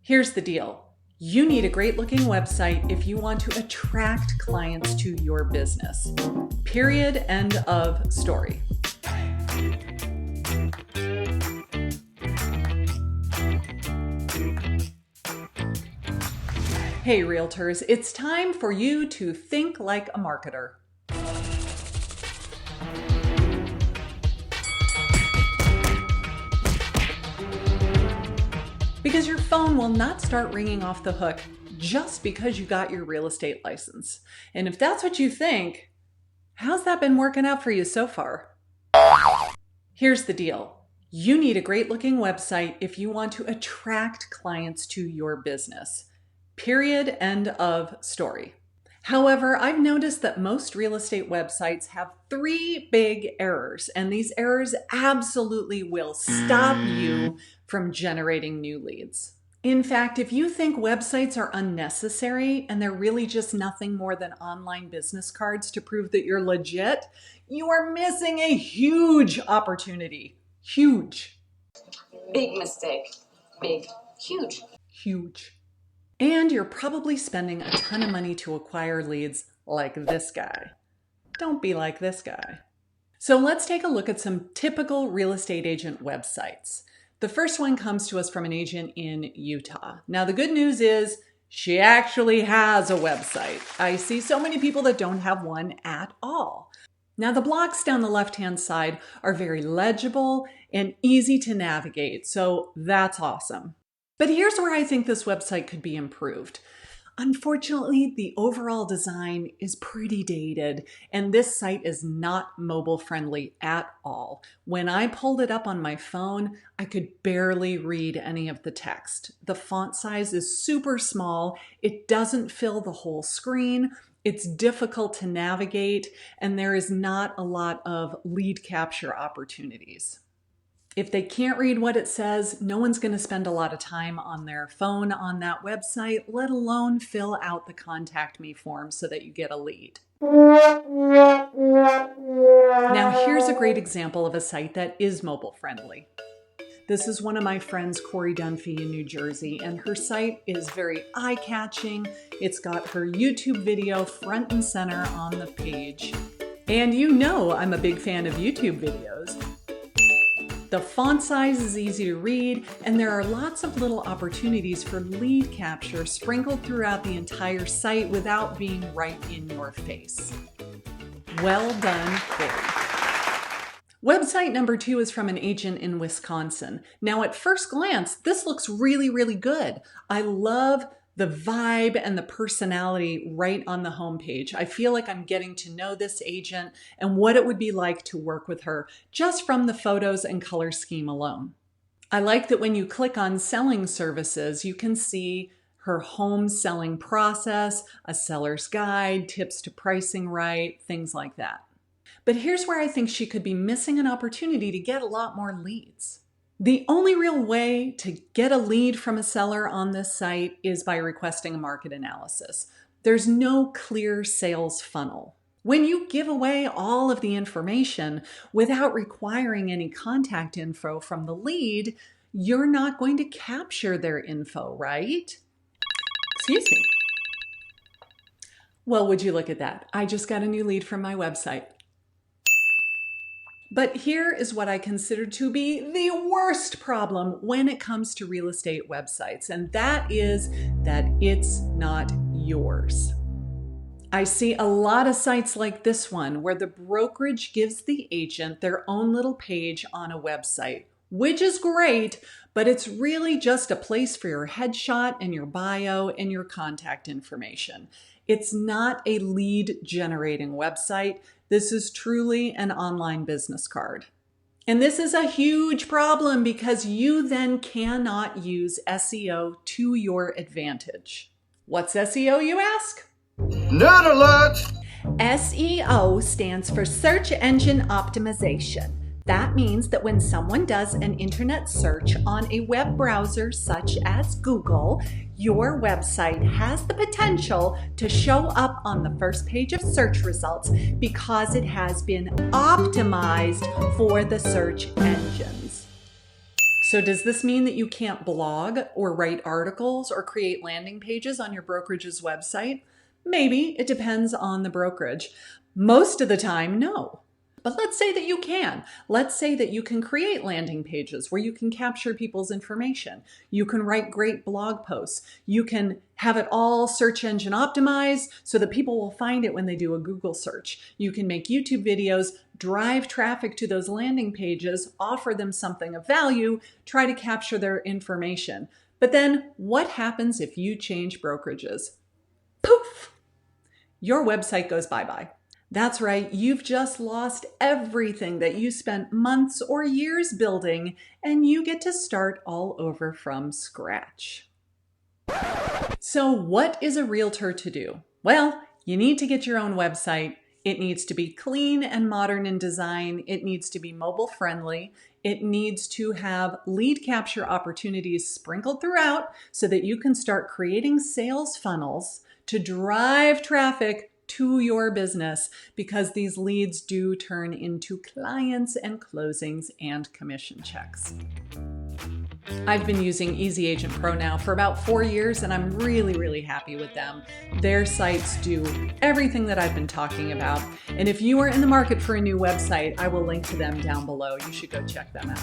Here's the deal. You need a great looking website if you want to attract clients to your business. Period. End of story. Hey realtors, it's time for you to think like a marketer. Because your phone will not start ringing off the hook just because you got your real estate license. And if that's what you think, how's that been working out for you so far? Here's the deal. You need a great looking website if you want to attract clients to your business. Period. End of story. However, I've noticed that most real estate websites have 3 big errors, and these errors absolutely will stop you from generating new leads. In fact, if you think websites are unnecessary and they're really just nothing more than online business cards to prove that you're legit, you are missing a huge opportunity. Huge. Big mistake. Big. Huge. Huge. And you're probably spending a ton of money to acquire leads like this guy. Don't be like this guy. So let's take a look at some typical real estate agent websites. The first one comes to us from an agent in Utah. Now, the good news is she actually has a website. I see so many people that don't have one at all. Now, the blocks down the left-hand side are very legible and easy to navigate, so that's awesome. But here's where I think this website could be improved. Unfortunately, the overall design is pretty dated, and this site is not mobile friendly at all. When I pulled it up on my phone, I could barely read any of the text. The font size is super small. It doesn't fill the whole screen. It's difficult to navigate, and there is not a lot of lead capture opportunities. If they can't read what it says, no one's going to spend a lot of time on their phone on that website, let alone fill out the contact me form so that you get a lead. Now, here's a great example of a site that is mobile friendly. This is one of my friends, Corey Dunphy in New Jersey, and her site is very eye-catching. It's got her YouTube video front and center on the page. And you know I'm a big fan of YouTube videos. The font size is easy to read, and there are lots of little opportunities for lead capture sprinkled throughout the entire site without being right in your face. Well done, Corey. Website number 2 is from an agent in Wisconsin. Now, at first glance, this looks really, really good. I love the vibe and the personality right on the homepage. I feel like I'm getting to know this agent and what it would be like to work with her just from the photos and color scheme alone. I like that when you click on selling services, you can see her home selling process, a seller's guide, tips to pricing right, things like that. But here's where I think she could be missing an opportunity to get a lot more leads. The only real way to get a lead from a seller on this site is by requesting a market analysis. There's no clear sales funnel. When you give away all of the information without requiring any contact info from the lead, you're not going to capture their info, right? Excuse me. Well, would you look at that? I just got a new lead from my website. But here is what I consider to be the worst problem when it comes to real estate websites, and that is that it's not yours. I see a lot of sites like this one where the brokerage gives the agent their own little page on a website, which is great, but it's really just a place for your headshot and your bio and your contact information. It's not a lead generating website. This is truly an online business card. And this is a huge problem because you then cannot use SEO to your advantage. What's SEO, you ask? Nerd alert! SEO stands for Search Engine Optimization. That means that when someone does an internet search on a web browser such as Google, your website has the potential to show up on the first page of search results because it has been optimized for the search engines. So does this mean that you can't blog or write articles or create landing pages on your brokerage's website? Maybe. It depends on the brokerage. Most of the time, no. But let's say that you can. Let's say that you can create landing pages where you can capture people's information. You can write great blog posts. You can have it all search engine optimized so that people will find it when they do a Google search. You can make YouTube videos, drive traffic to those landing pages, offer them something of value, try to capture their information. But then what happens if you change brokerages? Poof! Your website goes bye-bye. That's right, you've just lost everything that you spent months or years building, and you get to start all over from scratch. So what is a realtor to do? Well, you need to get your own website. It needs to be clean and modern in design. It needs to be mobile friendly. It needs to have lead capture opportunities sprinkled throughout so that you can start creating sales funnels to drive traffic to your business, because these leads do turn into clients and closings and commission checks. I've been using Easy Agent Pro now for about 4 years, and I'm really happy with them. Their sites do everything that I've been talking about. And if you are in the market for a new website, I will link to them down below. You should go check them out.